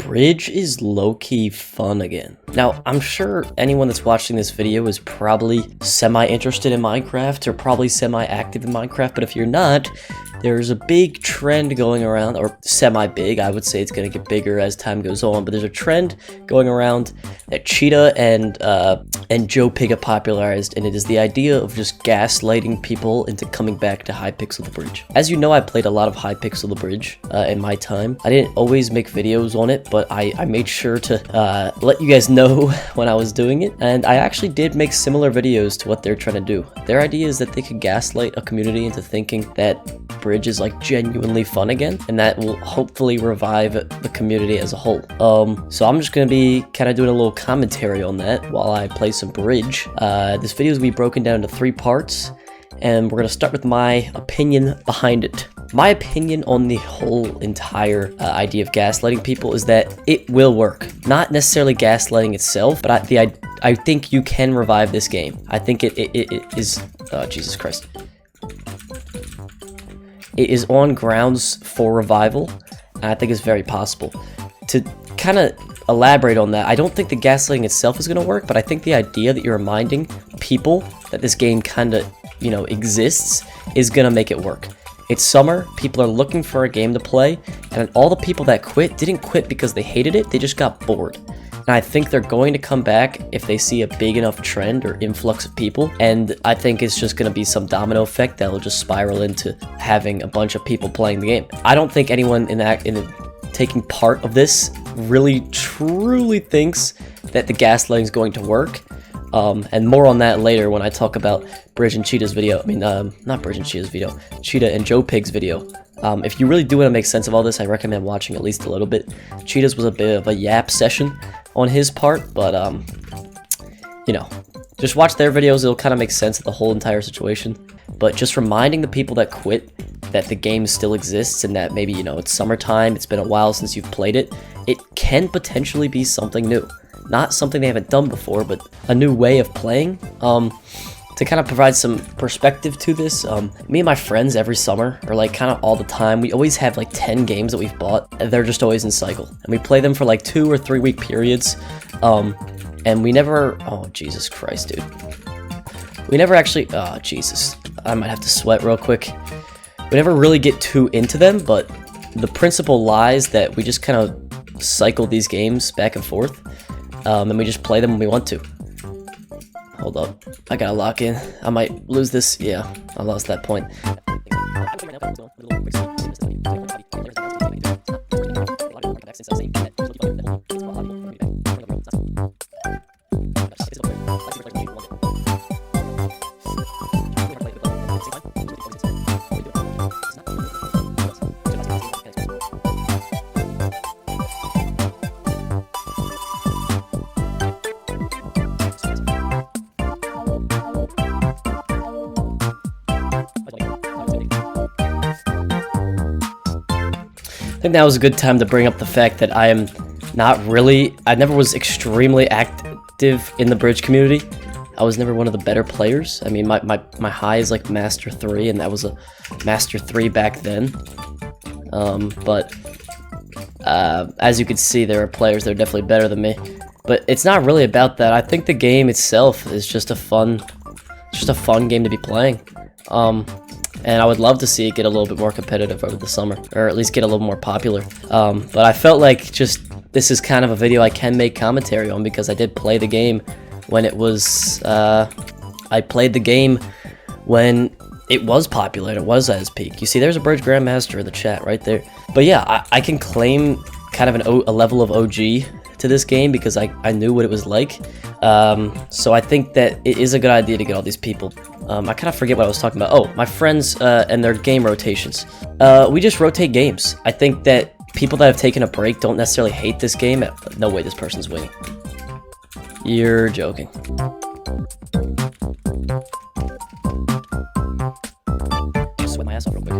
Bridge is low-key fun again. Now, I'm sure anyone that's watching this video is probably semi-interested in Minecraft or probably semi-active in Minecraft, but if you're not, there's a big trend going around, or semi-big. I would say it's going to get bigger as time goes on, but there's a trend going around that Cheetah and Joe Pig have popularized, and it is the idea of just gaslighting people into coming back to Hypixel the Bridge. As you know, I played a lot of Hypixel the Bridge in my time. I didn't always make videos on it, but I made sure to let you guys know when I was doing it, and I actually did make similar videos to what they're trying to do. Their idea is that they could gaslight a community into thinking that Bridge is like genuinely fun again, and that will hopefully revive the community as a whole. So I'm just gonna be kind of doing a little commentary on that while I play some Bridge. This video is gonna be broken down into 3 parts, and we're gonna start with my opinion behind it. My opinion on the whole entire idea of gaslighting people is that it will work. Not necessarily gaslighting itself, but I think you can revive this game. I think it is, Jesus Christ. It is on grounds for revival, and I think it's very possible. To kind of elaborate on that, I don't think the gaslighting itself is going to work, but I think the idea that you're reminding people that this game kind of, exists is going to make it work. It's summer, people are looking for a game to play, and all the people that quit didn't quit because they hated it, they just got bored. And I think they're going to come back if they see a big enough trend or influx of people, and I think it's just going to be some domino effect that'll just spiral into having a bunch of people playing the game. I don't think anyone in taking part of this really truly thinks that the gaslighting is going to work. And more on that later when I talk about Bridge and Cheetah's video. Not Bridge and Cheetah's video, Cheetah and Joe Pig's video. If you really do want to make sense of all this, I recommend watching at least a little bit. Cheetah's was a bit of a yap session on his part, but, just watch their videos, it'll kind of make sense of the whole entire situation. But just reminding the people that quit that the game still exists and that maybe, it's summertime, it's been a while since you've played it, it can potentially be something new. Not something they haven't done before, but a new way of playing. To kind of provide some perspective to this, me and my friends every summer, or like kind of all the time, we always have like 10 games that we've bought, and they're just always in cycle. And we play them for like 2 or 3 week periods, and we never, oh Jesus Christ, dude. We never actually, oh Jesus, I might have to sweat real quick. We never really get too into them, but the principle lies that we just kind of cycle these games back and forth, and we just play them when we want to. Hold up, I gotta lock in. I might lose this. Yeah, I lost that point. I think that was a good time to bring up the fact that I never was extremely active in the Bridge community. I was never one of the better players. I mean, my high is like Master 3, and that was a Master 3 back then. But as you can see, there are players that are definitely better than me. But it's not really about that. I think the game itself is just a fun game to be playing. And I would love to see it get a little bit more competitive over the summer, or at least get a little more popular. But I felt like this is kind of a video I can make commentary on, because I did play the game when it was, I played the game when it was popular and it was at its peak. You see, there's a Bridge Grandmaster in the chat right there. But yeah, I can claim kind of a level of OG to this game because I knew what it was like. So I think that it is a good idea to get all these people. I kind of forget what I was talking about. Oh, my friends and their game rotations. We just rotate games. I think that people that have taken a break don't necessarily hate this game. No way this person's winning. You're joking. Just sweat my ass off real quick.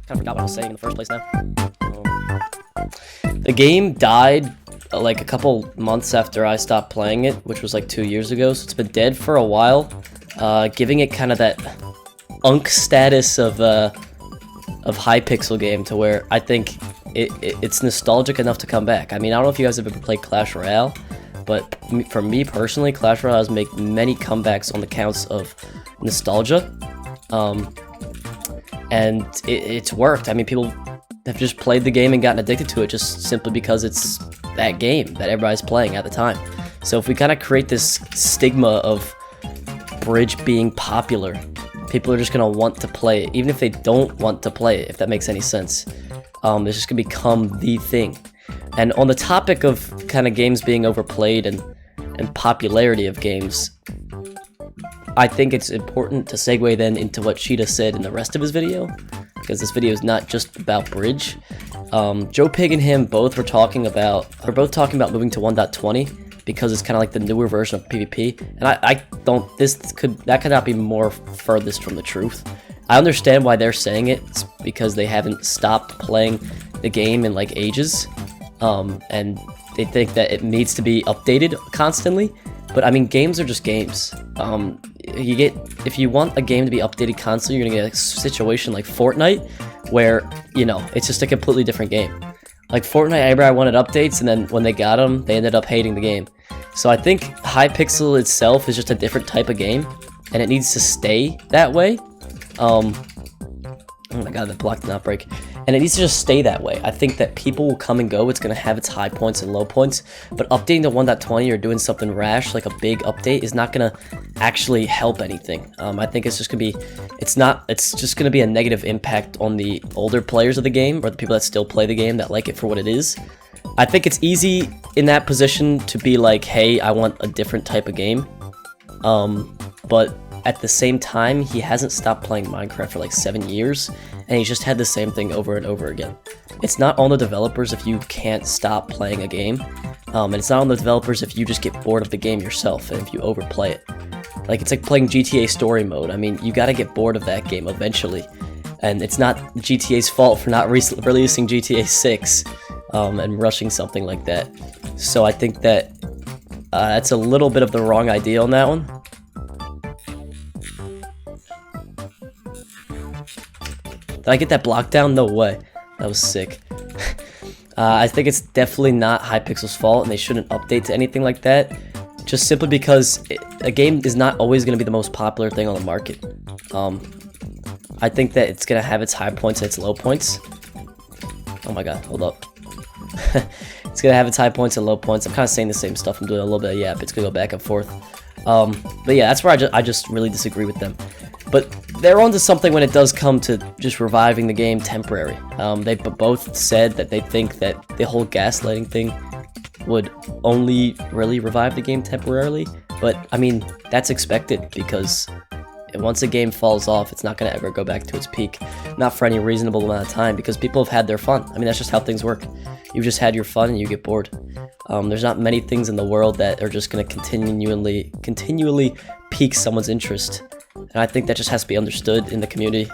Kind of forgot what I was saying in the first place now. The game died like a couple months after I stopped playing it, which was like 2 years ago, so it's been dead for a while, giving it kind of that unk status of of Hypixel game to where I think it's nostalgic enough to come back. I mean, I don't know if you guys have ever played Clash Royale, but for me personally, Clash Royale has made many comebacks on the counts of nostalgia, and it's worked. I mean, people have just played the game and gotten addicted to it just simply because it's that game that everybody's playing at the time. So if we kind of create this stigma of Bridge being popular, people are just going to want to play it, even if they don't want to play it, if that makes any sense. It's just going to become the thing. And on the topic of kind of games being overplayed and popularity of games, I think it's important to segue then into what Cheetah said in the rest of his video, because this video is not just about Bridge. Joe Pig and him both were talking about moving to 1.20 because it's kind of like the newer version of PvP, and that could not be more furthest from the truth. I understand why they're saying it. It's because they haven't stopped playing the game in like ages, and they think that it needs to be updated constantly. But I mean, games are just games. If you want a game to be updated constantly, you're gonna get a situation like Fortnite, where, you know, it's just a completely different game. Like Fortnite, everybody wanted updates, and then when they got them, they ended up hating the game. So I think Hypixel itself is just a different type of game, and it needs to stay that way. Oh my god, that block did not break. And it needs to just stay that way. I think that people will come and go. It's going to have its high points and low points. But updating to 1.20 or doing something rash, like a big update, is not going to actually help anything. I think it's just going to be... It's just going to be a negative impact on the older players of the game, or the people that still play the game, that like it for what it is. I think it's easy in that position to be like, hey, I want a different type of game. But at the same time, he hasn't stopped playing Minecraft for like 7 years, and he's just had the same thing over and over again. It's not on the developers if you can't stop playing a game, and it's not on the developers if you just get bored of the game yourself and if you overplay it. Like, it's like playing GTA Story Mode. I mean, you gotta get bored of that game eventually, and it's not GTA's fault for not releasing GTA 6 and rushing something like that. So I think that that's a little bit of the wrong idea on that one. Did I get that block down? No way. That was sick. I think it's definitely not Hypixel's fault, and they shouldn't update to anything like that. Just simply because a game is not always going to be the most popular thing on the market. I think that it's going to have its high points and its low points. Oh my god, hold up. It's going to have its high points and low points. I'm kind of saying the same stuff. I'm doing a little bit of yap. It's going to go back and forth. But yeah, that's where I just really disagree with them. But they're onto something when it does come to just reviving the game temporary. They both said that they think that the whole gaslighting thing would only really revive the game temporarily. But, I mean, that's expected, because once a game falls off, it's not going to ever go back to its peak. Not for any reasonable amount of time, because people have had their fun. I mean, that's just how things work. You've just had your fun and you get bored. There's not many things in the world that are just going to continually pique someone's interest. And I think that just has to be understood in the community.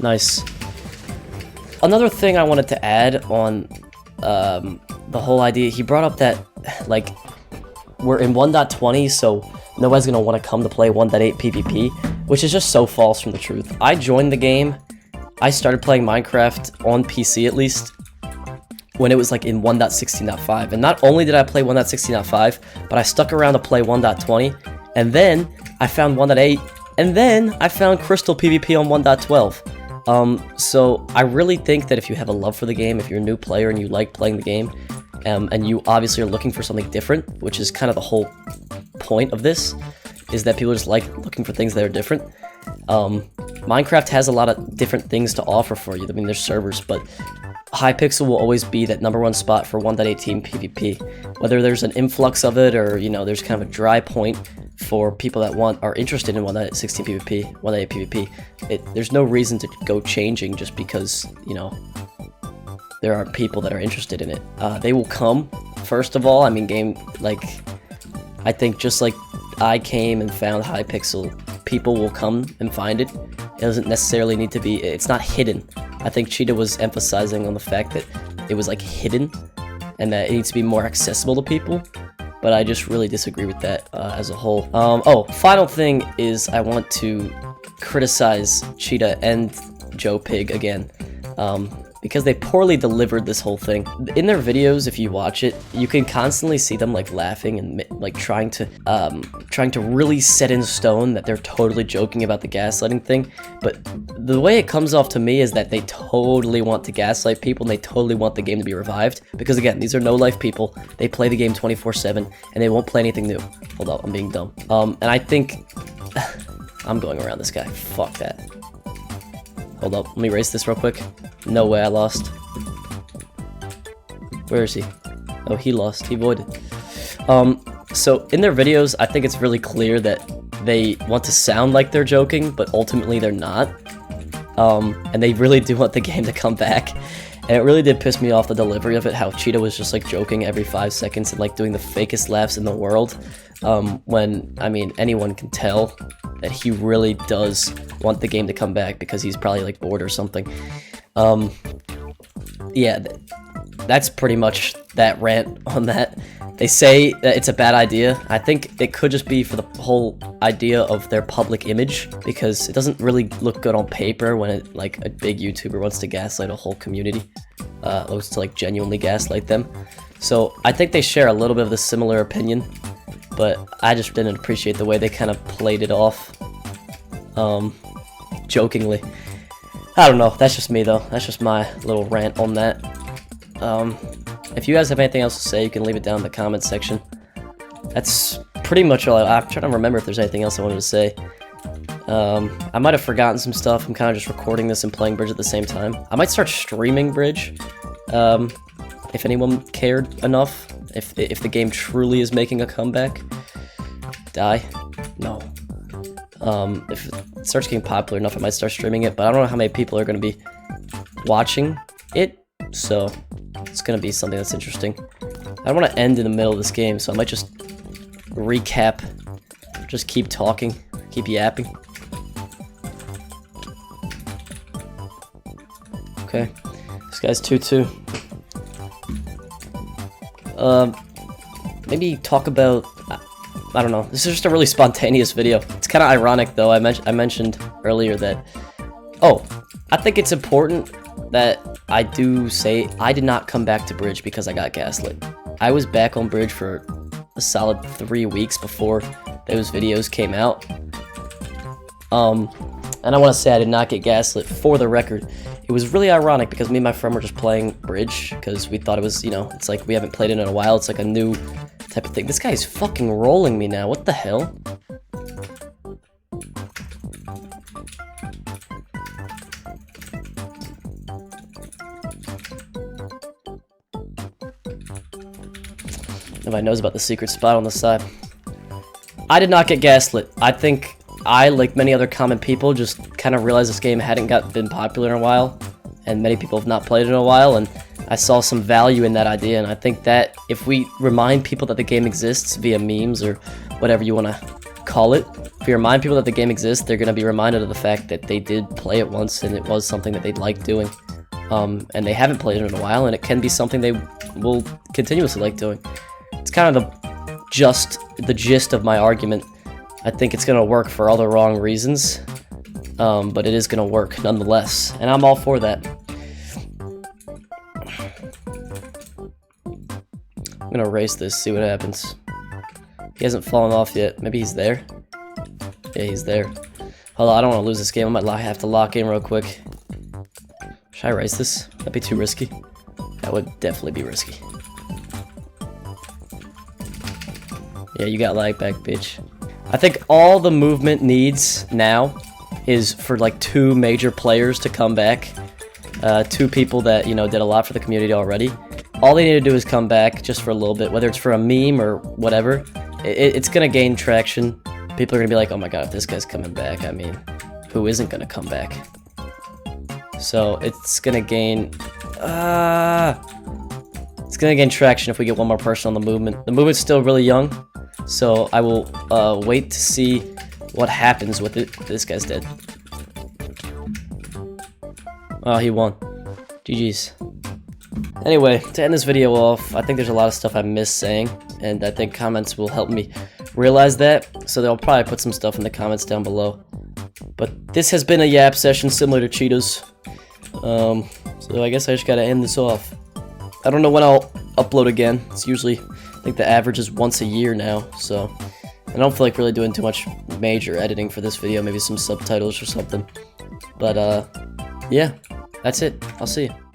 Nice. Another thing I wanted to add on the whole idea, he brought up that, like, we're in 1.20, so nobody's going to want to come to play 1.8 PvP, which is just so false from the truth. I joined the game, I started playing Minecraft on PC at least, when it was like in 1.16.5, and not only did I play 1.16.5, but I stuck around to play 1.20, and then I found 1.8, and then I found Crystal PvP on 1.12. So I really think that if you have a love for the game, if you're a new player and you like playing the game, and you obviously are looking for something different, which is kind of the whole point of this, is that people just like looking for things that are different. Minecraft has a lot of different things to offer for you. I mean, there's servers, but Hypixel will always be that #1 spot for 1.18 PvP. Whether there's an influx of it, or, you know, there's kind of a dry point for people that are interested in 1.16 PvP, 1.8 PvP, there's no reason to go changing just because, you know, there are people that are interested in it. They will come, first of all. I mean, I think just like I came and found Hypixel, people will come and find it. It doesn't necessarily need to be, it's not hidden. I think Cheetah was emphasizing on the fact that it was like hidden. and that it needs to be more accessible to people. But I just really disagree with that as a whole. Oh, final thing is I want to criticize Cheetah and Joe Pig again. Because they poorly delivered this whole thing. In their videos, if you watch it, you can constantly see them like laughing and like trying to really set in stone that they're totally joking about the gaslighting thing. But the way it comes off to me is that they totally want to gaslight people and they totally want the game to be revived. Because again, these are no-life people. They play the game 24/7 and they won't play anything new. Hold up, I'm being dumb. And I think I'm going around this guy. Fuck that. Hold up, let me erase this real quick. No way, I lost. Where is he? Oh, he lost. He voided. So in their videos, I think it's really clear that they want to sound like they're joking, but ultimately they're not. And they really do want the game to come back. And it really did piss me off, the delivery of it, how Cheetah was just like joking every 5 seconds and like doing the fakest laughs in the world. When, I mean, anyone can tell that he really does want the game to come back because he's probably like bored or something. Yeah, that's pretty much that rant on that. They say that it's a bad idea. I think it could just be for the whole idea of their public image, because it doesn't really look good on paper when it, like a big YouTuber wants to gaslight a whole community, wants to like genuinely gaslight them. So I think they share a little bit of the similar opinion, but I just didn't appreciate the way they kind of played it off, jokingly. I don't know, that's just me though. That's just my little rant on that. If you guys have anything else to say, you can leave it down in the comments section. That's pretty much all. I'm trying to remember if there's anything else I wanted to say. I might have forgotten some stuff. I'm kind of just recording this and playing Bridge at the same time. I might start streaming Bridge, if anyone cared enough. If the game truly is making a comeback. Die? No. If it starts getting popular enough, I might start streaming it, but I don't know how many people are going to be watching it, so it's going to be something that's interesting. I don't want to end in the middle of this game, so I might just recap, just keep talking, keep yapping. Okay, this guy's 2-2. Maybe talk about, I don't know, this is just a really spontaneous video. It's kind of ironic though, I mentioned earlier that, oh, I think it's important that I do say I did not come back to Bridge because I got gaslit. I was back on Bridge for a solid 3 weeks before those videos came out. And I want to say I did not get gaslit. For the record, it was really ironic because me and my friend were just playing Bridge because we thought it was, you know, it's like we haven't played it in a while. It's like a new type of thing. This guy is fucking rolling me now. What the hell? Nobody knows about the secret spot on the side. I did not get gaslit. I think I, like many other common people, just kind of realized this game hadn't been popular in a while, and many people have not played it in a while, and I saw some value in that idea, and I think that if we remind people that the game exists via memes or whatever you want to call it, if you remind people that the game exists, they're going to be reminded of the fact that they did play it once and it was something that they'd like doing. And they haven't played it in a while, and it can be something they will continuously like doing. It's kind of the gist of my argument. I think it's going to work for all the wrong reasons, but it is going to work nonetheless, and I'm all for that. I'm going to erase this, see what happens. He hasn't fallen off yet. Maybe he's there? Yeah, he's there. Hold on, I don't want to lose this game. I might have to lock in real quick. Should I erase this? That'd be too risky. That would definitely be risky. Yeah, you got lag back, bitch. I think all the movement needs now is for like 2 major players to come back. 2 people that, you know, did a lot for the community already. All they need to do is come back just for a little bit, whether it's for a meme or whatever. It's gonna gain traction. People are gonna be like, oh my god, if this guy's coming back, I mean, who isn't gonna come back? So it's gonna gain traction if we get one more person on the movement. The movement's still really young, so I will wait to see what happens with it. This guy's dead. Oh, he won. GG's. Anyway, to end this video off, I think there's a lot of stuff I missed saying, and I think comments will help me realize that, so they'll probably put some stuff in the comments down below. But this has been a yap session similar to Cheetah's, so I guess I just gotta end this off. I don't know when I'll upload again. It's usually, I think the average is once a year now, so I don't feel like really doing too much major editing for this video, maybe some subtitles or something. But, yeah, that's it. I'll see you.